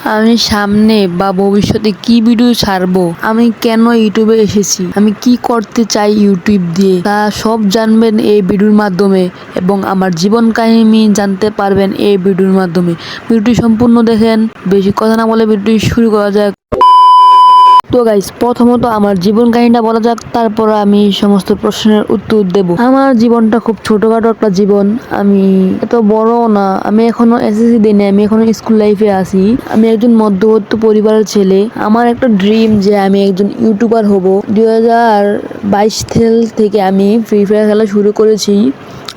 আমি সামনে বা ভবিষ্যতে কি ভিডিও ছাড়বো, আমি কেন ইউটিউবে এসেছি, আমি কি করতে চাই ইউটিউব দিয়ে, তা সব জানবেন এই ভিডিওর মাধ্যমে এবং আমার জীবন কাহিনী জানতে পারবেন এই ভিডিওর মাধ্যমে। ভিডিওটি সম্পূর্ণ দেখেন। বেশি কথা না বলে ভিডিওটি শুরু করা যাক। তো গাইস, প্রথমত আমার জীবন কাহিনীটা বলা যাক, তারপর আমি সমস্ত প্রশ্নের উত্তর দেব। আমার জীবনটা খুব ছোটখাটো একটা জীবন। আমি এত বড় না, আমি এখনো এসএসসি দিই, আমি এখনো স্কুল লাইফে আছি। আমি একজন মধ্যবিত্ত পরিবারের ছেলে। আমার একটা ড্রিম যে আমি একজন ইউটিউবার হব। 2022 সাল থেকে আমি ফ্রি ফায়ার খেলা শুরু করেছি।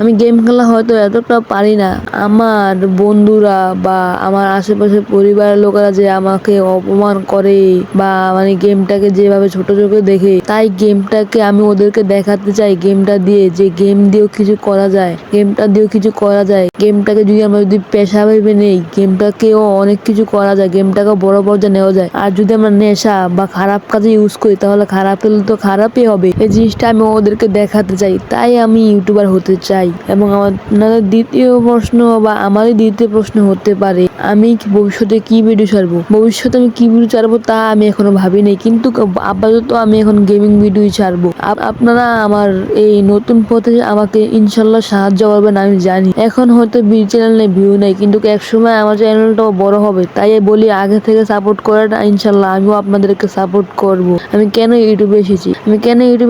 আমি গেম খেলা হয়তো এতটা পারি না। আমার বন্ধুরা বা আমার আশেপাশের পরিবারের লোকেরা যে আমাকে অপমান করে বা মানে গেমটাকে যেভাবে ছোট চোখে দেখে, তাই গেমটাকে আমি ওদেরকে দেখাতে চাই গেমটা দিয়ে যে গেম দিয়েও কিছু করা যায়, গেমটা দিয়েও কিছু করা যায়। গেমটাকে যদি আমরা যদি পেশা ভেবে নেই, গেমটাকেও অনেক কিছু করা যায়, গেমটাকে বড় পর্যায়ে নেওয়া যায়। আর যদি আমরা নেশা বা খারাপ কাজে ইউজ করি তাহলে খারাপ হলে তো খারাপই হবে। এই জিনিসটা আমি ওদেরকে দেখাতে চাই, তাই আমি ইউটিউবার হতে চাই। এবং আপনাদের দ্বিতীয় প্রশ্ন বা আমারই দ্বিতীয় প্রশ্ন হতে পারে, আমি ভবিষ্যতে কি ভিডিও ছাড়বো। ভবিষ্যতে আমি কি ভিডিও ছাড়বো তা আমি এখনো ভাবি নাই, কিন্তু আপাতত আমি এখন গেমিং ভিডিও ছাড়বো। আপনারা আমার এই নতুন পথে আমাকে ইনশাল্লাহ সাহায্য করবেন আমি জানি। এখন হয়তো চ্যানেলে ভিউ নাই, কিন্তু একসময় আমার চ্যানেলটাও বড় হবে। তাই বলি আগে থেকে সাপোর্ট করেন, ইনশাল্লাহ আমিও আপনাদেরকে সাপোর্ট করব। আমি কেন ইউটিউবে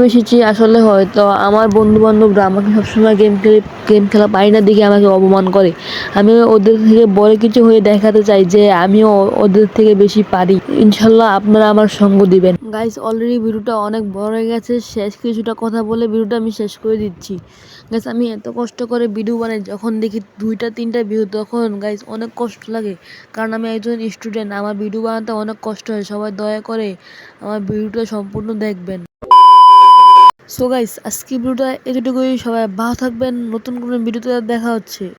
এসেছি আসলে হয়তো আমার বন্ধু বান্ধবরা আমাকে সবসময় গেম খেলা পারি না দেখে আমাকে অপমান করে। আমি ওদের থেকে বড় কিছু হয়ে দেখাতে চাই যে আমিও ওদের থেকে বেশি পারি। ইনশাল্লাহ আপনারা আমার সঙ্গ দিবেন। গাইস, অলরেডি ভিডিওটা অনেক বড় হয়ে গেছে, শেষ কিছুটা কথা বলে ভিডিওটা আমি শেষ করে দিচ্ছি। গাইস, আমি এত কষ্ট করে ভিডিও বানাই, যখন দেখি 2টা 3টা ভিউ তখন গাইস অনেক কষ্ট লাগে। কারণ আমি একজন স্টুডেন্ট, আমার ভিডিও বানাতে অনেক কষ্ট হয়। সবাই দয়া করে আমার ভিডিওটা সম্পূর্ণ দেখবেন। সো গাইস, আজকে ভিডিওটা এতটুকুই। সবাই ভালো থাকবেন। নতুন কোনো ভিডিওতে দেখা হচ্ছে।